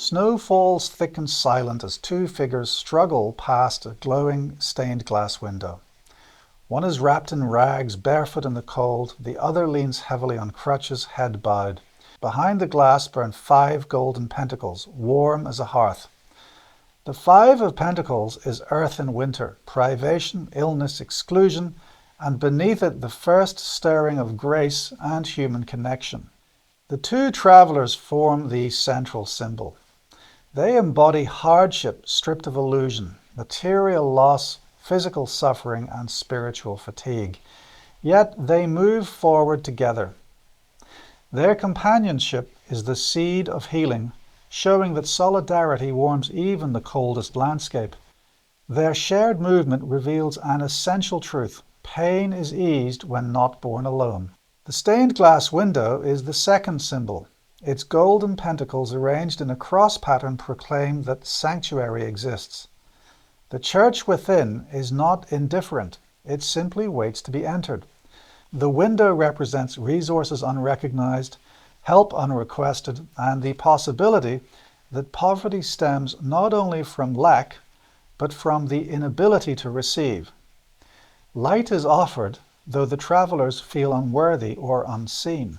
Snow falls thick and silent as two figures struggle past a glowing stained glass window. One is wrapped in rags, barefoot in the cold. The other leans heavily on crutches, head bowed. Behind the glass burn 5 golden pentacles, warm as a hearth. The Five of Pentacles is earth in winter, privation, illness, exclusion, and beneath it the first stirring of grace and human connection. The two travelers form the central symbol. They embody hardship stripped of illusion, material loss, physical suffering, and spiritual fatigue. Yet they move forward together. Their companionship is the seed of healing, showing that solidarity warms even the coldest landscape. Their shared movement reveals an essential truth: pain is eased when not borne alone. The stained glass window is the second symbol. Its golden pentacles arranged in a cross pattern proclaim that sanctuary exists. The church within is not indifferent. It simply waits to be entered. The window represents resources unrecognized, help unrequested, and the possibility that poverty stems not only from lack, but from the inability to receive. Light is offered, though the travelers feel unworthy or unseen.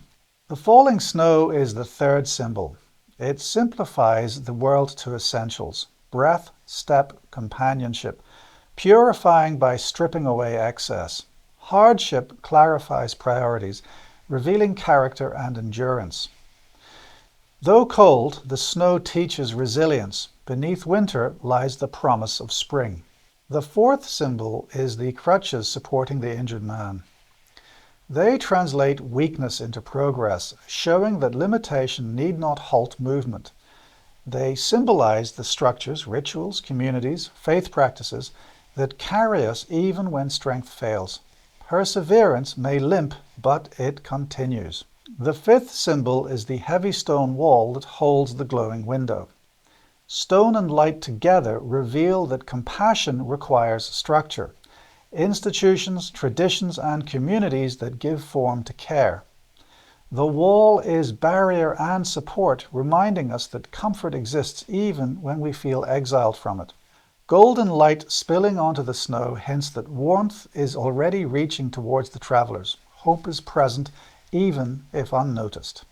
The falling snow is the third symbol. It simplifies the world to essentials: breath, step, companionship, purifying by stripping away excess. Hardship clarifies priorities, revealing character and endurance. Though cold, the snow teaches resilience. Beneath winter lies the promise of spring. The fourth symbol is the crutches supporting the injured man. They translate weakness into progress, showing that limitation need not halt movement. They symbolize the structures, rituals, communities, faith practices that carry us even when strength fails. Perseverance may limp, but it continues. The fifth symbol is the heavy stone wall that holds the glowing window. Stone and light together reveal that compassion requires structure. Institutions, traditions, and communities that give form to care. The wall is barrier and support, reminding us that comfort exists even when we feel exiled from it. Golden light spilling onto the snow hints that warmth is already reaching towards the travelers. Hope is present, even if unnoticed.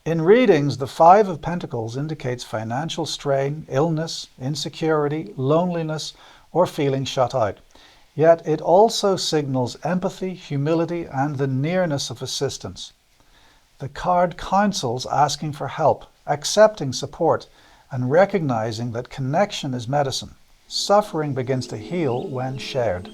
In readings, the Five of Pentacles indicates financial strain, illness, insecurity, loneliness, or feeling shut out. Yet it also signals empathy, humility, and the nearness of assistance. The card counsels asking for help, accepting support, and recognizing that connection is medicine. Suffering begins to heal when shared.